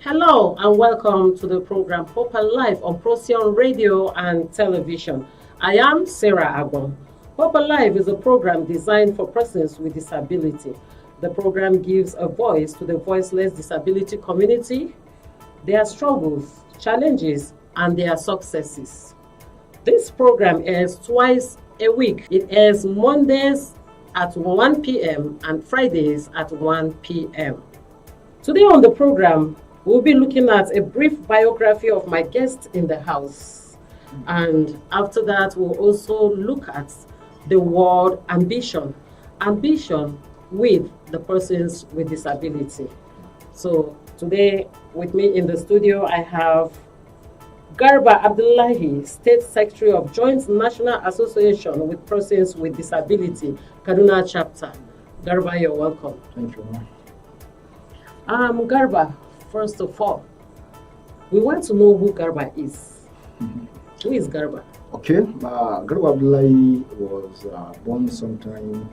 Hello and welcome to the program Hope Alive on Procyon Radio and Television. I am Sarah Agbon. Hope Alive is a program designed for persons with disability. The program gives a voice to the voiceless disability community, their struggles, challenges, and their successes. This program airs twice a week. It airs Mondays at 1 p.m. and Fridays at 1 p.m. Today on the program, we'll be looking at a brief biography of my guest in the house. And after that, we'll also look at the word ambition. Ambition with the persons with disability. So today with me in the studio, I have Garba Abdullahi, State Secretary of Joint National Association with Persons with Disability, Kaduna Chapter. Garba, you're welcome. Thank you. Garba, first of all, we want to know who Garba is. Who is Garba? Okay, Garba Abdullahi was born sometime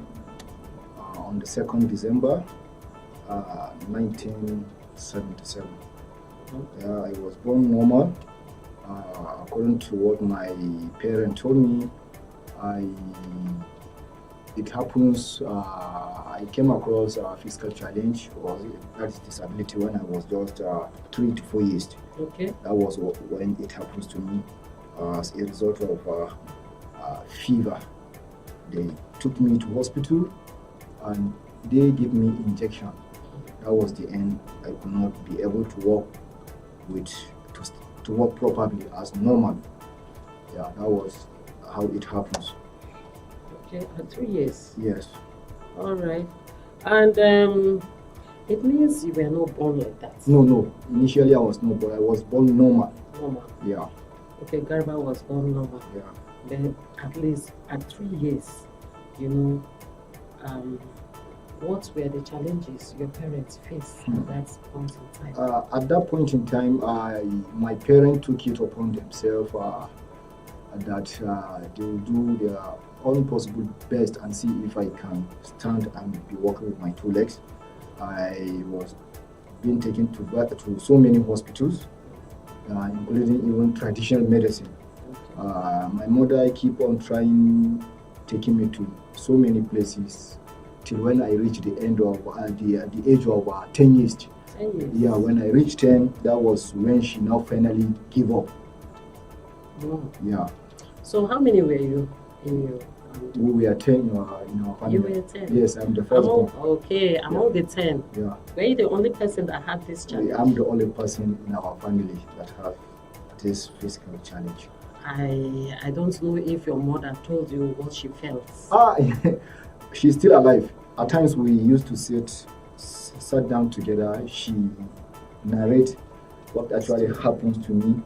on the 2nd December 1977. I was born normal. According to what my parents told me, it happens, I came across a physical challenge, or that is disability, when I was just 3 to 4 years. Okay. That was when it happens to me as a result of fever. They took me to hospital and they gave me injection. That was the end. I could not be able to walk to walk properly as normal. Yeah, that was how it happens. Okay, at 3 years. Yes. All right. And it means you were not born like that. No. Initially I was not born. I was born normal. Normal. Yeah. Okay, Garba was born normal. Yeah. Then at least at 3 years, what were the challenges your parents faced at that point in time? At that point in time, my parents took it upon themselves that they will do their all possible best and see if I can stand and be walking with my 2 legs. I was being taken to so many hospitals, including even traditional medicine. My mother keep on taking me to so many places till when I reached the end of the age of 10 years. 10 years? Yeah, when I reached 10, that was when she now finally gave up. Oh. Yeah. So how many were you in your We were 10 in our family. You were 10? Yes, I'm the first one. Okay, among the 10. Yeah. Were you the only person that had this challenge? I'm the only person in our family that have this physical challenge. I don't know if your mother told you what she felt. She's still alive. At times we used to sat down together. She narrate what actually happens to me,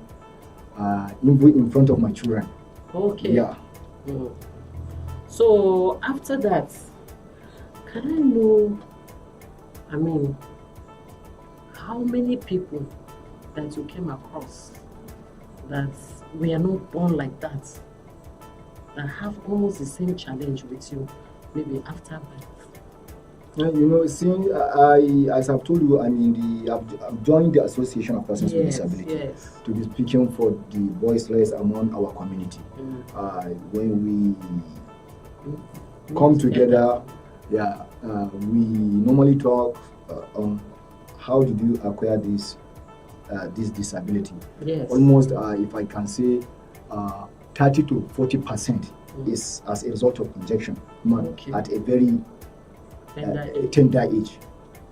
even in front of my children. Okay. Yeah. Mm. So after that, can I know, how many people that you came across that were not born like that have almost the same challenge with you, maybe after birth? As I've told you, I've joined the Association of Persons with Disability to be speaking for the voiceless among our community. When we come together, we normally talk on how did you acquire this disability. Yes. Almost, if I can say, 30 to 40% is as a result of injection at a very tender age.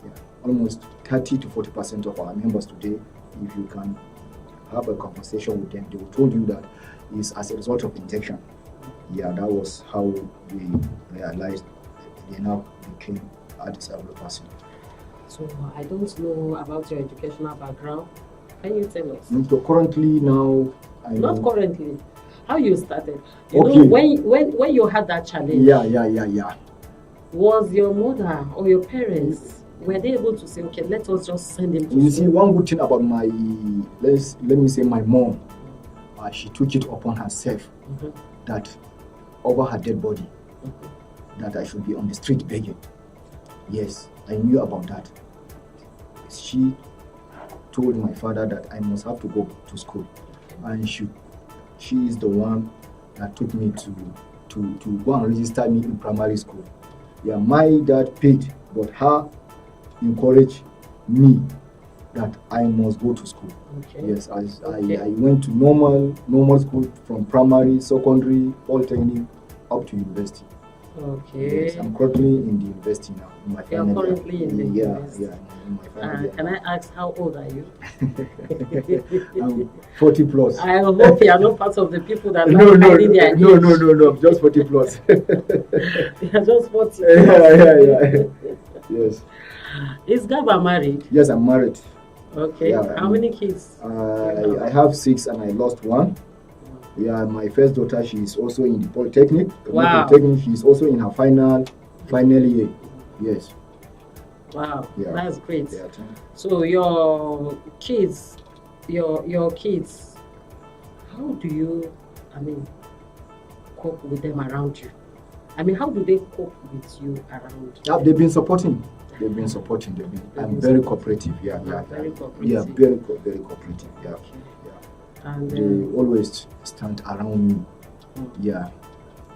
Yeah. Almost 30 to 40% of our members today, if you can have a conversation with them, they will tell you that is as a result of injection. Yeah, that was how we realized they now became a disabled person. So I don't know about your educational background. Can you tell us? So currently now, Not currently. How you started? Okay. When you had that challenge. Yeah. Was your mother or your parents, were they able to say, okay, let us just send him to You school? see, one good thing about my, let me say my mom, she took it upon herself that over her dead body, that I should be on the street begging. Yes, I knew about that. She told my father that I must have to go to school, and she is the one that took me to go and register me in primary school. Yeah, my dad paid, but her encouraged me that I must go to school. Okay. Yes, I went to normal school from primary, secondary, polytechnic, up to university. Okay. Yes, I'm currently in the university now. In my final You're currently in the university. Yeah, in my final year. Can I ask how old are you? I'm 40 plus. I hope you are not part of the people that No, hiding their age. no, I'm just 40 plus. They are just 40 plus. Yeah. Yes. Is Gaba married? Yes, I'm married. Okay. Yeah, How many kids? I have 6 and I lost 1. Yeah, my first daughter, she is also in the polytechnic. Wow. She is also in her final year. Yes. Wow, Yeah. that's great. Yeah. So your kids, your kids, how do you, cope with them around you? How do they cope with you around? Yeah, they've been supporting. I'm very cooperative. Yeah. Very cooperative. Yeah, very cooperative. Yeah. Okay. Yeah. And They always stand around me. Yeah.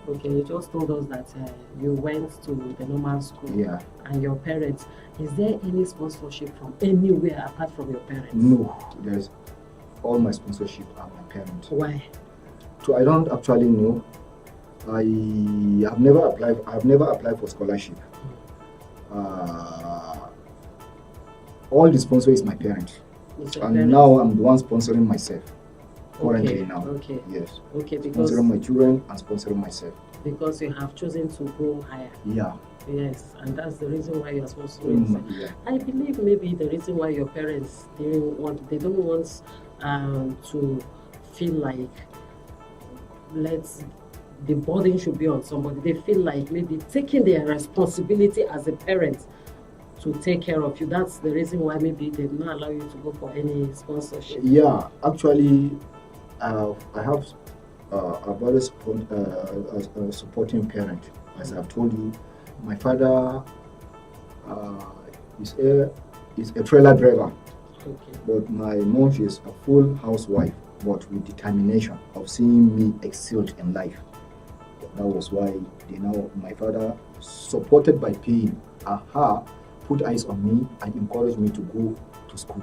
Okay, you just told us that you went to the normal school. Yeah. And your parents, is there any sponsorship from anywhere apart from your parents? No, there's all my sponsorship are my parents. Why? So I don't actually know. I have never applied for scholarship. All the sponsor is my parents. And now I'm the one sponsoring myself. Currently now. Okay. Yes. Okay, because sponsoring my children and sponsoring myself. Because you have chosen to go higher. Yeah. Yes, and that's the reason why you are sponsoring yourself. Yeah. I believe maybe the reason why your parents don't want to feel like the burden should be on somebody. They feel like maybe taking their responsibility as a parent to take care of you. That's the reason why maybe they do not allow you to go for any sponsorship. Yeah, actually, I have a very supporting parent. As I've told you, my father is a trailer driver. Okay. But my mom is a full housewife, but with determination of seeing me excelled in life. That was why my father, supported by paying her, put eyes on me and encouraged me to go to school.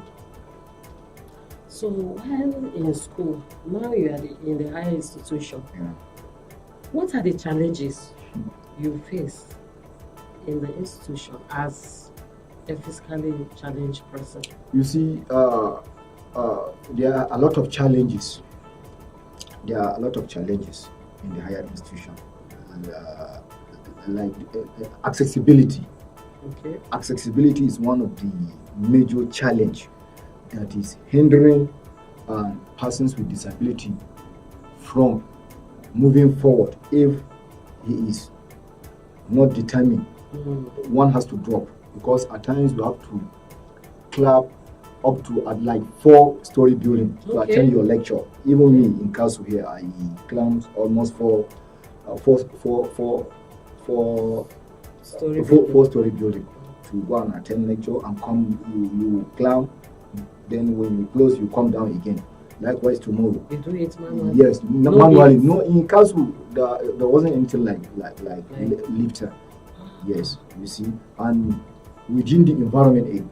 So while in school, now you are in the higher institution, what are the challenges you face in the institution as a physically challenged person? You see, there are a lot of challenges. There are a lot of challenges in the higher institution, like accessibility. Okay. Accessibility is one of the major challenge that is hindering persons with disability from moving forward. If he is not determined, one has to drop, because at times we have to clap up to like 4-story building to attend your lecture. Even me in Castle here, I climbed almost four-story building to go and attend lecture and come. You climb, then when you close, you come down again. Likewise tomorrow. You do it manually? Yes, manually. No, in Castle there wasn't anything like lifter. Yes, you see, and within the environment,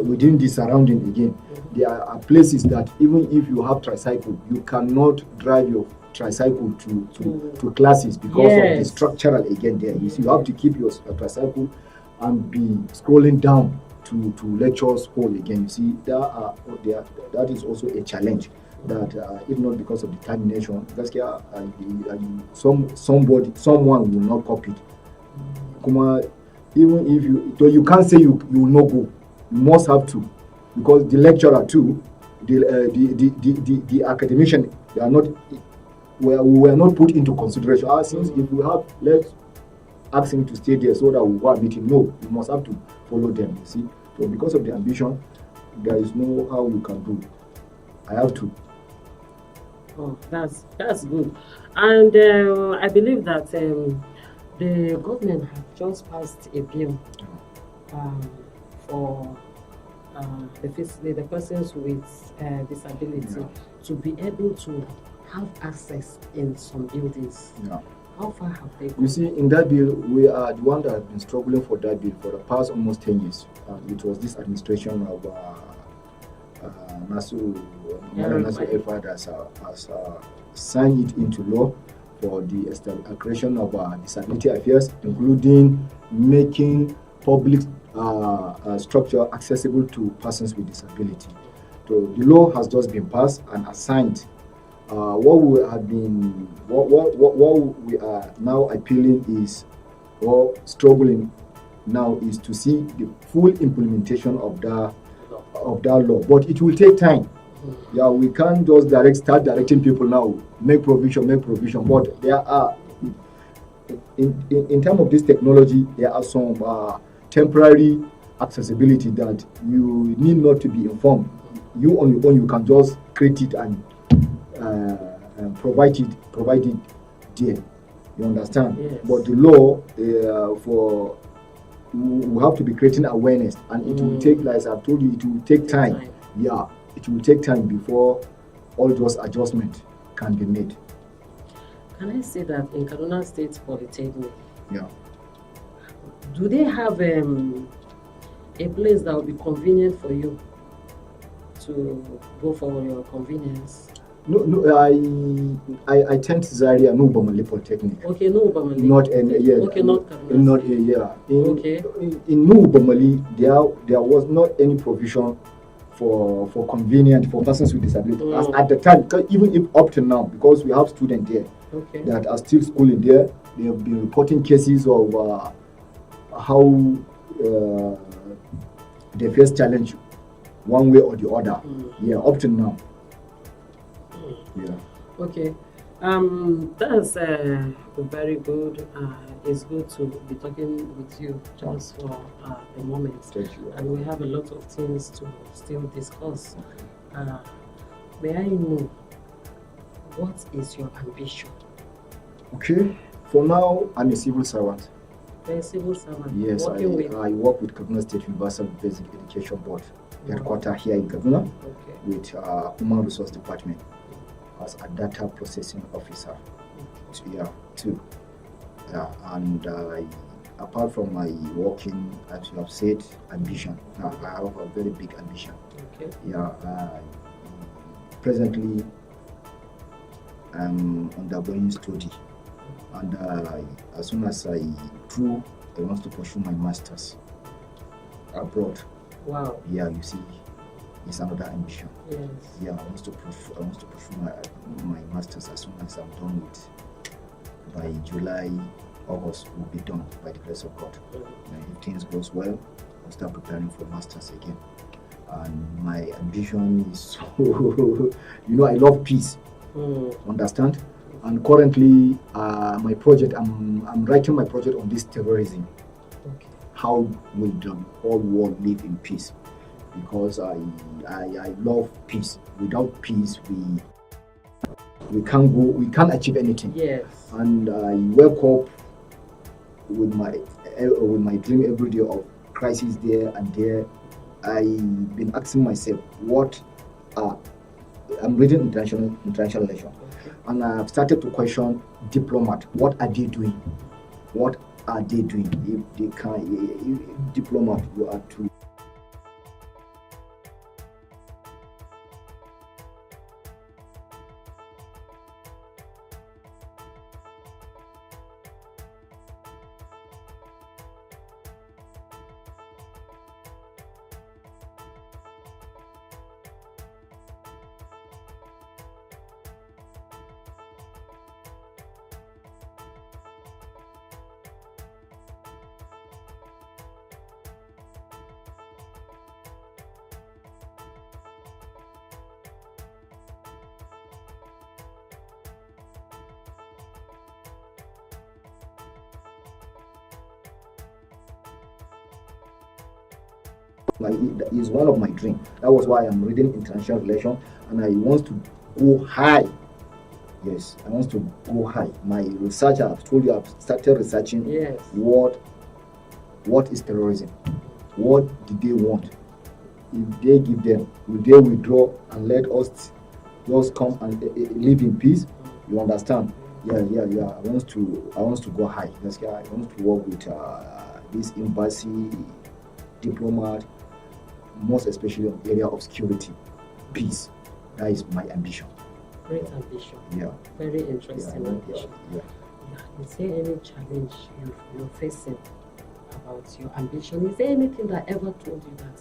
within the surrounding again, there are places that even if you have tricycle, you cannot drive your tricycle to classes because of the structural again there. You see, you have to keep your tricycle and be scrolling down to lectures hall again. You see, that is also a challenge. That if not because of determination, someone will not copy it. Even if you can't say you will not go, you must have to, because the lecturer too, the academician, they are not, we were not put into consideration. Since if we have, let's ask him to stay there so that we go and meet him. No, you must have to follow them. You see, so because of the ambition, there is no how you can do. I have to. Oh, that's good. And I believe that the government has just passed a bill for the persons with disability Yeah. to be able to have access in some buildings? Yeah. How far have they gone? You see, in that bill, we are the one that have been struggling for that bill for the past almost 10 years. It was this administration of Nasu Efad has signed it into law for the creation of disability affairs, including making public structure accessible to persons with disability. So the law has just been passed and assigned. What we are now appealing is, or struggling now, is to see the full implementation of that law. But it will take time. Yeah, we can't just start directing people now. Make provision. But there are, in terms of this technology, there are some temporary accessibility that you need not to be informed. You on your own, you can just create it and provide it there. You understand? Yes. But the law we have to be creating awareness, and it will take, like I've told you, it will take time. Yeah, it will take time before all those adjustments can be made. Can I say that in Kaduna State Polytechnic, Yeah. do they have a place that will be convenient for you to go for your convenience? No, I attend Zaria, no Bomali Polytechnic. Okay, no Bomali. Not any, yeah. Okay, not Kaduna. Not yeah. Okay. In New Bomali, there was not any provision for convenient for persons with disability. As at the time, even if up to now, because we have students there that are still schooling there, they have been reporting cases of how they face challenge one way or the other. Yeah, up to now. Yeah. Okay. That's very good. It's good to be talking with you just for the moment. Thank you. And we have a lot of things to still discuss. May I know, what is your ambition? Okay. For now, I'm a civil servant. You're a civil servant. Yes, I work with Kaduna State Universal Basic Education Board, headquarters here in Kaduna, with Human Resource Department as a data processing officer. Too. Yeah, and apart from my working, as you have said, ambition. Now I have a very big ambition. Okay. Yeah. Presently, I'm undergoing study, and as soon as I want to pursue my masters abroad. Wow. Yeah, you see, it's another ambition. Yes. Yeah, I want to pursue my masters as soon as I'm done with. By July, August, we'll be done by the grace of God. And if things goes well, I'll start preparing for masters again. And my ambition is, I love peace. Understand? And currently, my project, I'm writing my project on this terrorism. Okay. How will the whole world live in peace? Because I love peace. Without peace, we can't achieve anything. Yes. And I wake up with my dream every day of crisis there and there. I've been asking myself, I'm reading international relations, and I've started to question diplomat. What are they doing? What are they doing? If they can, if diplomat, you are to. Is one of my dreams. That was why I'm reading international relations, and I want to go high. Yes, I want to go high. My research, I've told you, I've started researching. Yes. What is terrorism? What did they want? if they give them, will they withdraw and let us just come and live in peace? You understand? Yeah. I want to go high. That's why I want to work with this embassy, diplomat, most especially in the area of security, peace. That is my ambition. Great ambition. Yeah. Very interesting ambition. Yeah. Is there any challenge you're facing about your ambition? Is there anything that ever told you that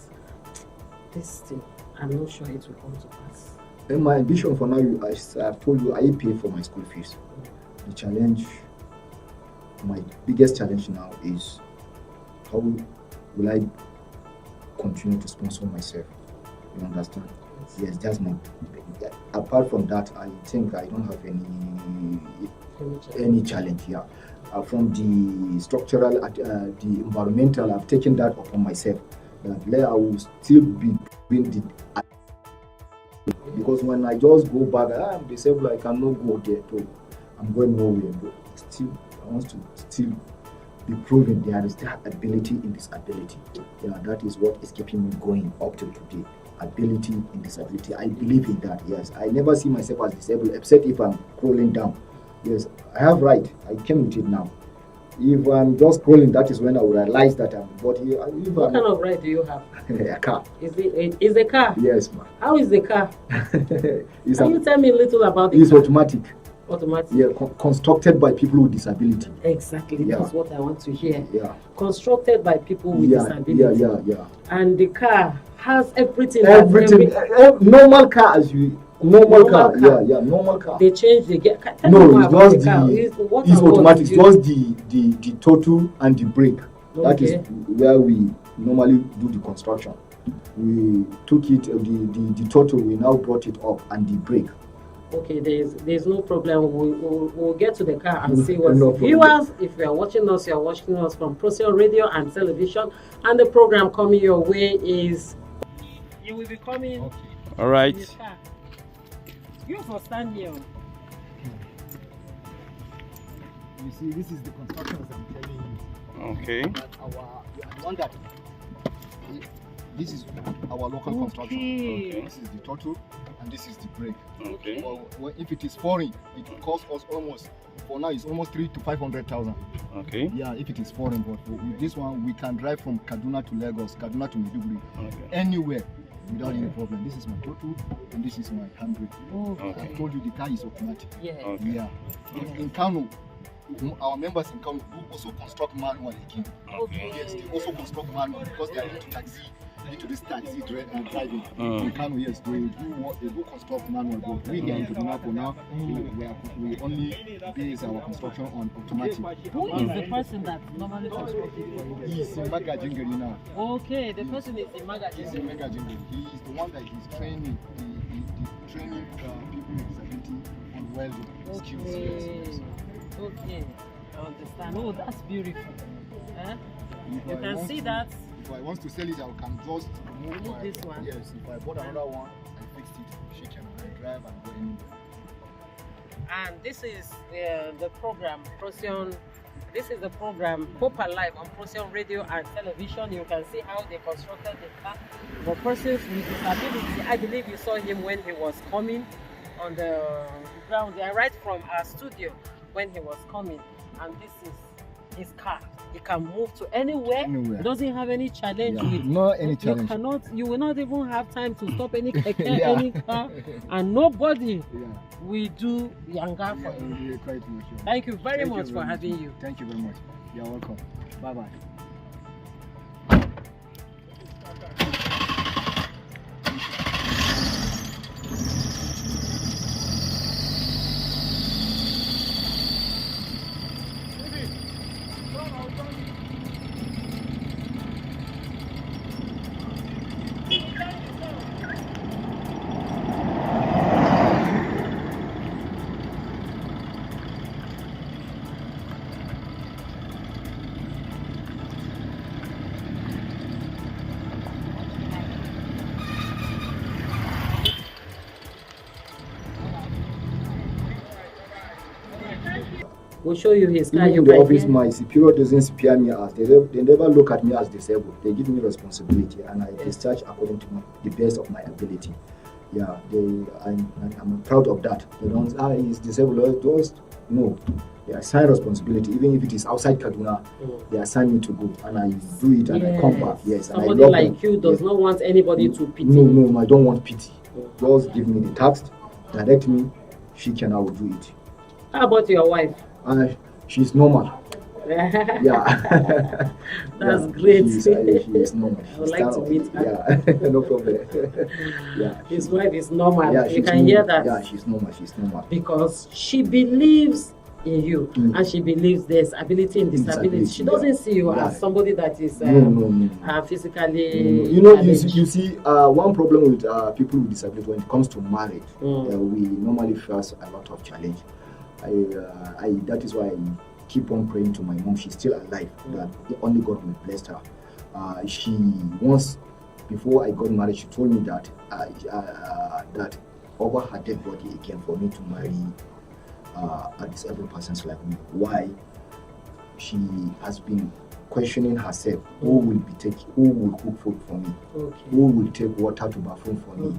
this thing, I'm not sure it will come to pass? And my ambition for now, I've told you, I pay for my school fees. The challenge, my biggest challenge now is how will I continue to sponsor myself? You understand? Yes, that's my. Apart from that, I think I don't have any challenge here. From the structural, the environmental, I've taken that upon myself. That I will still be doing the. Because when I just go back, I'm disabled, I cannot go there too. I'm going nowhere. But still, I want to still be proven there is that ability in disability. Yeah, that is what is keeping me going up till today. Ability in disability. I believe in that. Yes, I never see myself as disabled, except if I'm crawling down. Yes, I have right. I came with it now. If I'm just crawling, that is when I will realize that I'm. But what kind of right do you have? A car. Is a car? Yes, ma'am. How is the car? Can you tell me a little about it? It's automatic. Automatic. Yeah, constructed by people with disability. Exactly. Yeah. That's what I want to hear. Yeah. Constructed by people with disability. Yeah. And the car has everything. Normal car as you. Normal car. Yeah, normal car. They change the gear. No, it's just it's automatic. It's just the throttle and the brake. Okay. That is where we normally do the construction. We took it, the throttle, we now brought it up, and the brake. Okay, there's no problem. We'll get to the car and see what no viewers. If you are watching us from Procyon Radio and Television, and the program coming your way is. You will be coming. Okay. All right. In the car. You for stand here. You see, this is the construction I'm telling you. Okay. This is our local construction. Okay. This is the throttle and this is the brake. Okay. Well, if it is foreign, it will cost us almost. For now, it's almost 300,000 to 500,000. Okay. Yeah, if it is foreign, but with this one, we can drive from Kaduna to Lagos, Kaduna to Maiduguri, anywhere. Without any problem. This is my throttle and this is my handbrake. Okay. I told you the car is automatic. Yeah. Okay. Yeah. In Kano, our members in Kano do also construct manual again. Okay. Yes, they also construct manual because they are into this taxi driving. In Kano, yes, they do construct manual, but we here in Kaduna for now, we only base our construction on automatic. Who is the person that normally constructs it for you? He is in Magajingeri now. Okay, the person is in Magajingeri. He's in Magajingeri. He is the one that is training training people with disability on welding skills. Yes. Okay, I understand. Oh, that's beautiful. Huh? You can see that. If I want to sell it, I can just remove this one. Yes, if I bought another one, I fixed it, shaken, I drive and go anywhere. And this is the program, Procyon. This is the program Hope Alive on Procyon Radio and Television. You can see how they constructed the car for persons with disability. I believe you saw him when he was coming on the ground. They are right from our studio when he was coming. And this is his car. He can move to anywhere. He doesn't have any challenge with. No any challenge. You will not even have time to stop any any car, and nobody will do yanga for you. Thank you very much for having you. Thank you very much. You're welcome. Bye bye. will show you his car. Even in the office, my superior doesn't spear me as they never look at me as disabled. They give me responsibility, and I discharge according to the best of my ability. Yeah, I'm proud of that. They don't he's disabled. Just no. They assign responsibility, even if it is outside Kaduna. They assign me to go, and I do it, and I come back. Yes, somebody and I love like them. you does not want anybody to pity. No, I don't want pity. Just give me the task, direct me. I will do it. How about your wife? She's normal. Yeah. That's great. She is normal. I would like to meet her. Yeah, no problem. Yeah. His wife is normal. Yeah, you can hear that. Yeah, she's normal. Because she believes in you, and she believes there's ability in disability. She doesn't see you as somebody that is physically. You see, one problem with people with disability when it comes to marriage, we normally face a lot of challenge. That is why I keep on praying to my mom. She's still alive. That only God will bless her. She once, before I got married, she told me that that over her dead body again for me to marry a disabled person like me. Why? She has been questioning herself. Who will cook food for me? Who will take water to bathroom for me?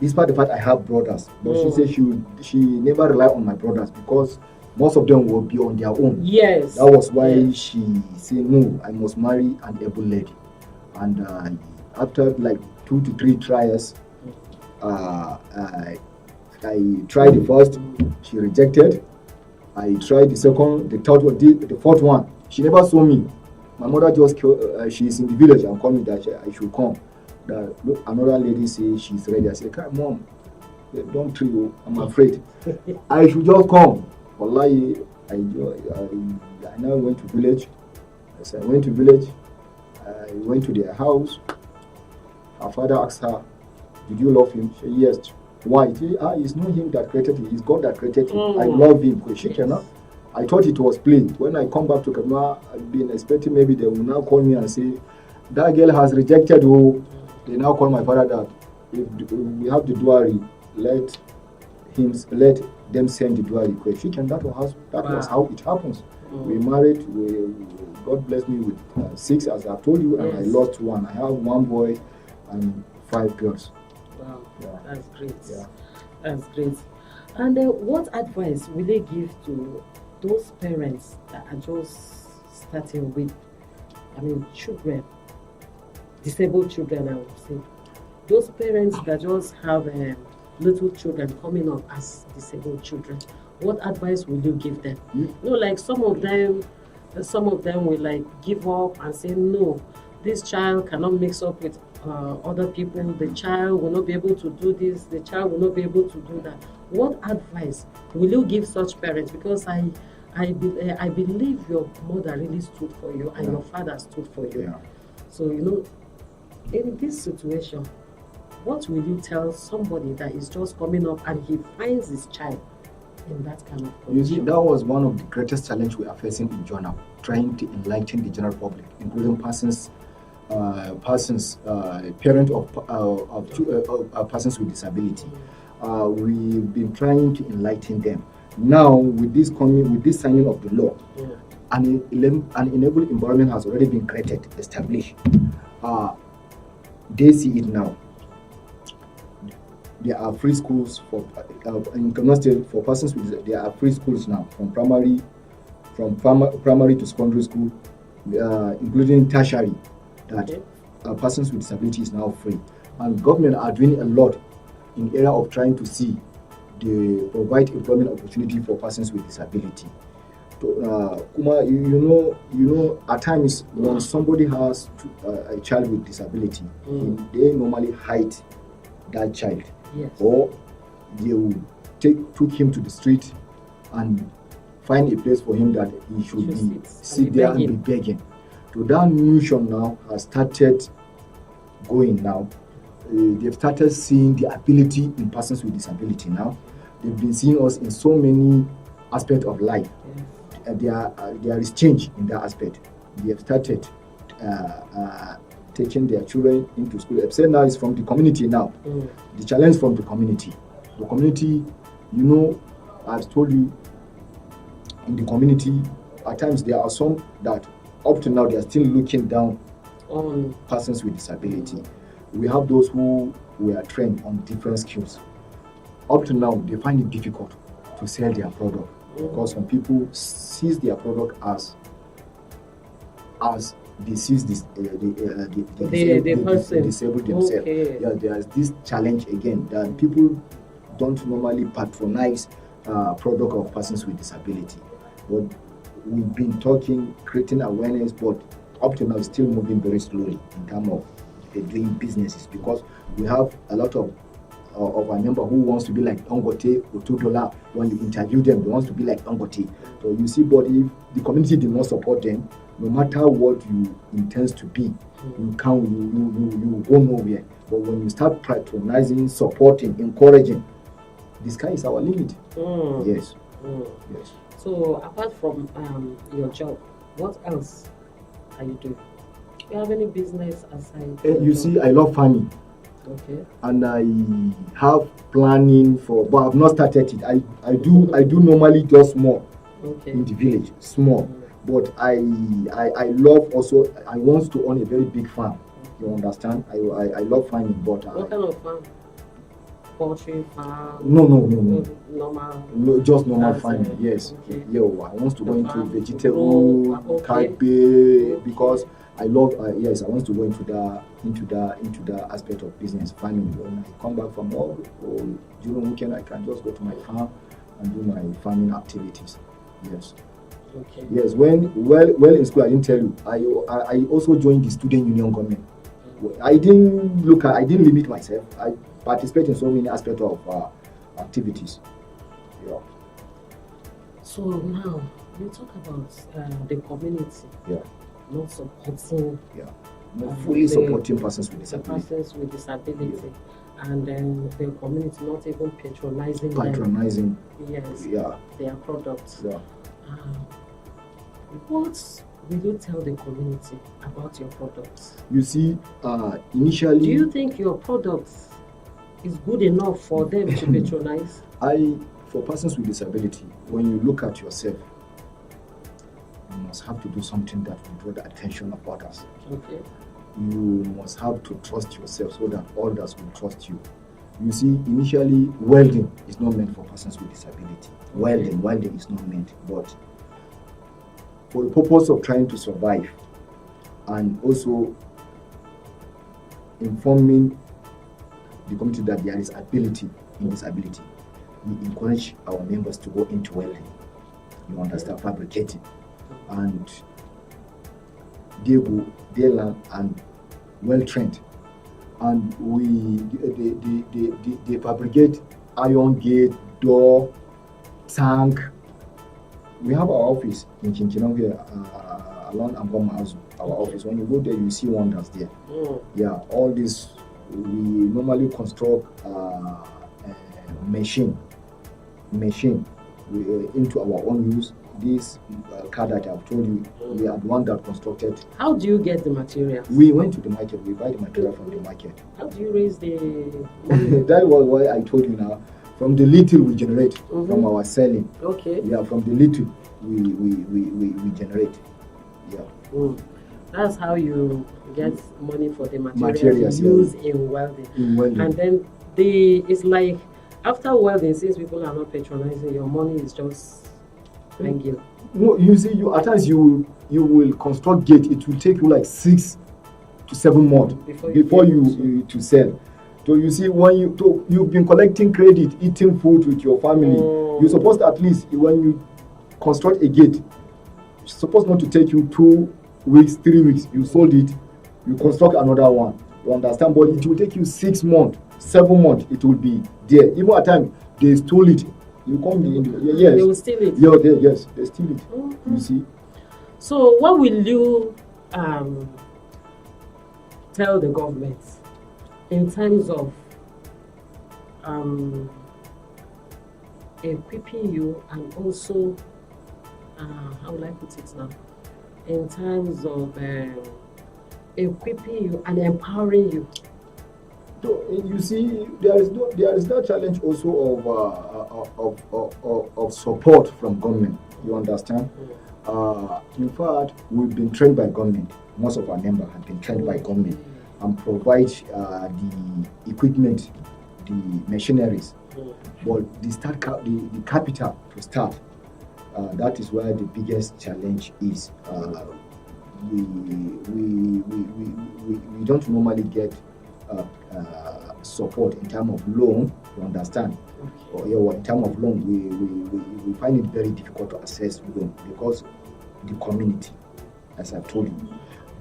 Despite the fact I have brothers, but she said she never rely on my brothers because most of them will be on their own. Yes. That was why she said, no, I must marry an able lady. And after like 2 to 3 trials, I tried the first, she rejected. I tried the second, the third one, the fourth one. She never saw me. My mother just she's in the village and called me that I should come. Look, another lady say she's ready. I said, Mom, don't treat you. I'm afraid. I should just come. Wallahi, I now went to village. As I went to village, I went to their house. Her father asked her, did you love him? She said, yes. Why? It's not him that created him. It's God that created him. I love him. She cannot. I thought it was plain. When I come back to Kaduna, I've been expecting maybe they will now call me and say, that girl has rejected you. They now call my father that if we have the dowry, let them send the dowry request. That was how it happens. We married. God blessed me with 6, as I told you, and I lost 1. I have 1 boy and 5 girls. Wow, yeah. That's great. Yeah. That's great. And what advice will they give to those parents that are just starting with, children, disabled children, I would say. Those parents that just have little children coming up as disabled children, what advice will you give them? Like some of them will like give up and say, no, this child cannot mix up with other people. The child will not be able to do this. The child will not be able to do that. What advice will you give such parents? Because I believe your mother really stood for you and your father stood for you. Yeah. So, in this situation, what will you tell somebody that is just coming up and he finds his child in that kind of condition? You see, that was one of the greatest challenges we are facing in Jonah, trying to enlighten the general public, including parents of persons with disability. We've been trying to enlighten them. Now, with this signing of the law, an enabled environment has already been created, established. They see it now. There are free schools in Kaduna State for persons with. There are free schools now from primary to secondary school, including tertiary. That persons with disability is now free, and government are doing a lot in area of trying to see they provide employment opportunity for persons with disability. Kuma, at times when somebody has a child with disability, they normally hide that child, or they will took him to the street and find a place for him that he should sit there and be begging. So that notion now has started going now. They've started seeing the ability in persons with disability now. They've been seeing us in so many aspects of life. There is change in that aspect. They have started taking their children into school. Except now it's from the community now. The challenge from the community. The community, I've told you, in the community, at times there are some that up to now they are still looking down on persons with disability. We have those who were trained on different skills. Up to now, they find it difficult to sell their product because some people sees their product as they sees this the disabled themselves. Okay. Yeah, there's this challenge again that people don't normally patronize product of persons with disability. But we've been talking, creating awareness, but up to now it's still moving very slowly in terms of doing businesses, because we have a lot of our member who wants to be like Dangote or $2. When you interview them, they want to be like Dangote. So you see, but if the community did not support them, no matter what you intend to be, you can't, you go nowhere. But when you start patronizing, supporting, encouraging, the sky is our limit. Yes. Yes. So apart from your job, what else are you doing? Do you have any business aside? You see, I love farming. Okay. And I have planning for, but I've not started it. I do normally just small in the village, small. But I love also, I want to own a very big farm. You understand? I love farming, but what kind of farm? Poultry farm? No. Normal? No, just normal farming, yes. Okay. Yeah, I want to go into vegetable, cabbage, because I love, yes, I want to go into the aspect of business, farming. When I come back from during weekend, I can just go to my farm and do my farming activities. Yes. Okay. Yes. When in school, I didn't tell you. I also joined the student union government. I didn't limit myself. I participate in so many aspects of activities. Yeah. So now we talk about the community. Yeah. Not supporting. Yeah. Not fully supporting persons with disability. Persons with disability. Yeah. And then the community not even patronizing them. Yes. Yeah. Their products. Yeah. What will you tell the community about your products? You see, initially... Do you think your products is good enough for them to patronize? For persons with disability, when you look at yourself, you must have to do something that will draw the attention of others. Okay. You must have to trust yourself so that others will trust you. You see, initially, welding is not meant for persons with disability. Okay. Welding is not meant, but for the purpose of trying to survive and also informing the community that there is ability in disability, we encourage our members to go into welding. You understand, fabricating. And they learn and well trained. And they fabricate iron gate, door, tank. We have our office in Kinchinong here, along Amboma Azu, our office. When you go there, you see wonders there. Yeah, all this, we normally construct machine into our own use. This car that I've told you, we are the one that constructed. How do you get the materials? We went to the market. We buy the material from the market. How do you raise the... That was why I told you now. From the little we generate from our selling. Okay. Yeah, from the little we generate. Yeah. That's how you get money for the materials you use in welding. And then it's like after welding, since people are not patronizing, your money is just hanging. No, you see, at times you will construct gate. It will take you like 6 to 7 months before you to sell. So you see, when you've been collecting credit, eating food with your family, you're supposed to, at least when you construct a gate, it's supposed not to take you 2 weeks, 3 weeks. You sold it, you construct another one. You understand? But it will take you 6 months, 7 months. It will be there. Even at times they stole it. You come yes. They will steal it. Yeah, yes, they steal it. You see. So what will you tell the government in terms of equipping you and also how will I put it now? In terms of equipping you and empowering you? So, you see, there is that challenge also of support from government. You understand? In fact, we've been trained by government. Most of our members have been trained by government and provide the equipment, the machineries. But the capital to start, that is where the biggest challenge is. We don't normally get support in terms of loan. You understand? Or in terms of loan, we find it very difficult to access loan because the community, as I've told you,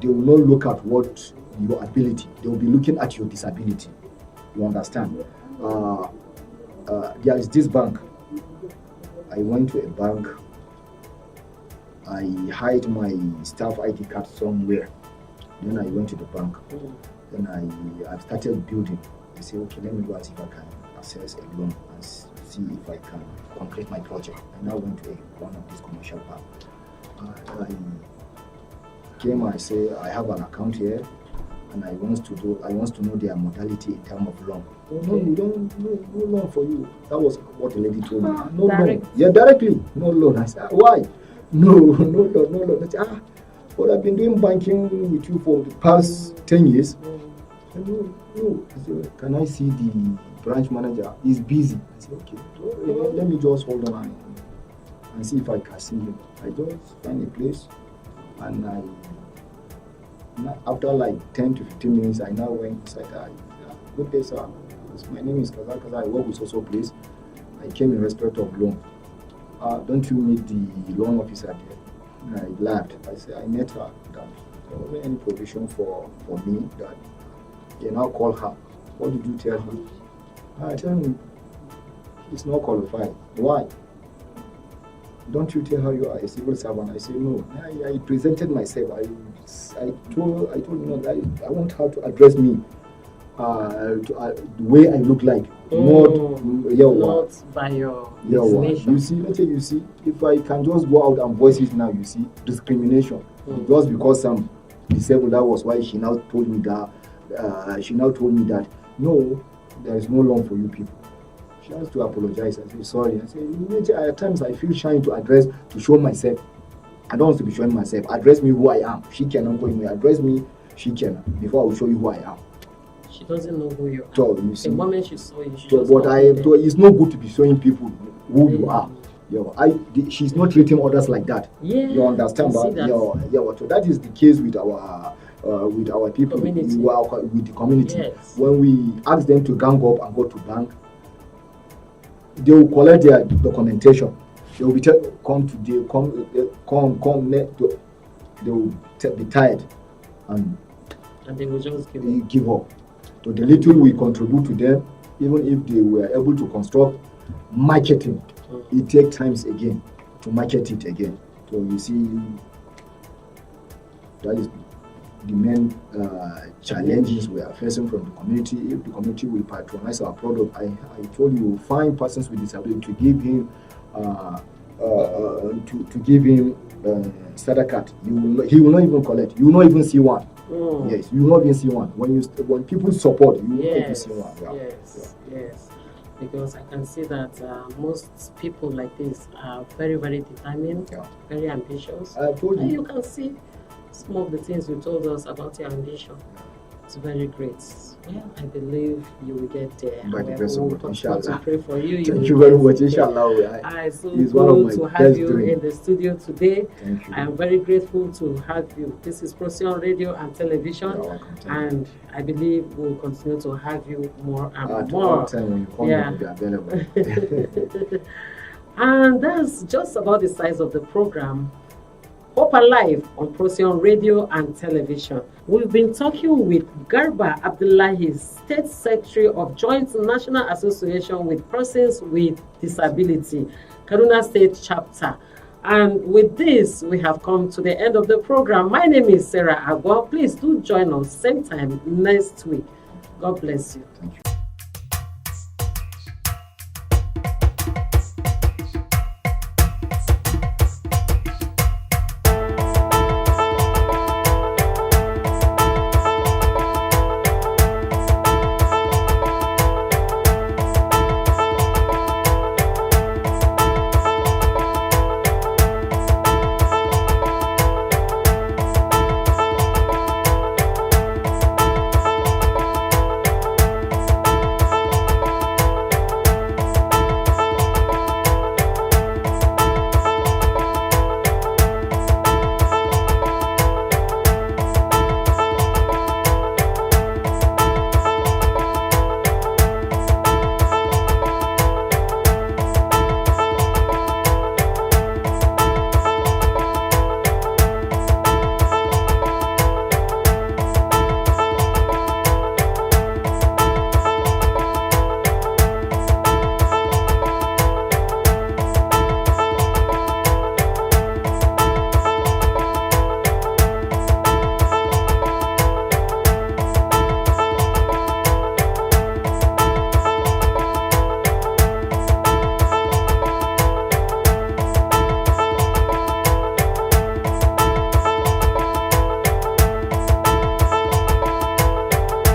they will not look at what your ability. They will be looking at your disability. You understand? There is this bank. I went to a bank. I hide my staff ID card somewhere. Then I went to the bank. Then I started building. I said, okay, let me go and see if I can access a loan and see if I can complete my project. I now went to one of these commercial banks. I came and I say, I have an account here, and I want to know their modality in terms of loan. Oh, no, we don't no loan for you. That was what the lady told me. No loan. Yeah, directly. No loan. I said, why? No loan. I said, but I've been doing banking with you for the past 10 years. I said, no. I said, can I see the branch manager? He's busy. I said, okay. Let me just hold on and see if I can see him. I just find a place, and after like 10 to 15 minutes, I now went inside. Good day, sir. My name is Kaza. I work with social place. I came in respect of loan. Don't you meet the loan officer there? I laughed. I said, I met her. That there wasn't any provision for me. That they now call her. What did you tell her? I tell him he's not qualified. Why? Don't you tell her you are a civil servant? I said, no. I presented myself. I told I want her to address me the way I look like, not by your You see, if I can just go out and voice it now, you see, discrimination. Just because I'm disabled, that was why she now told me that, no, there is no loan for you people. She has to apologize. I say, sorry. I say, at times I feel shy to show myself. I don't want to be showing myself. Address me who I am. She cannot go in me. Address me, she can. Before I will show you who I am. She doesn't know who you are. So, you see, the moment she saw you, it's not good to be showing people who you are. She's not treating others like that. Yeah, you understand? But so that is the case with our people, community. With the community. Yes. When we ask them to gang up and go to bank, they will collect their documentation. They will be come today, come. They will be tired and they will just give up. So the little we contribute to them, even if they were able to construct marketing, it takes times again to market it again. So you see, that is the main challenges we are facing from the community. If the community will patronize our product, I told you, find persons with disability to give him sadakat. He will not even collect. You will not even see one. Yes, you will not even see one. When people support, you will not even see one. Yes. Because I can see that most people like this are very, very determined, very ambitious. I told you. And you can see some of the things you told us about your ambition. It's very great. Well, I believe you will get there. By the grace of God, inshallah. To pray for you. Thank you very much, inshallah. It's so good to have you in the studio today. Thank you. I am very grateful to have you. This is Procyon Radio and Television, and I believe we'll continue to have you more and more. Time when you come, you will be available. And that's just about the size of the program. Hope Alive on Procyon Radio and Television. We've been talking with Garba Abdullahi, State Secretary of Joint National Association with Persons with Disability, Kaduna State Chapter. And with this, we have come to the end of the program. My name is Sarah Agwa. Please do join us same time next week. God bless you. Thank you.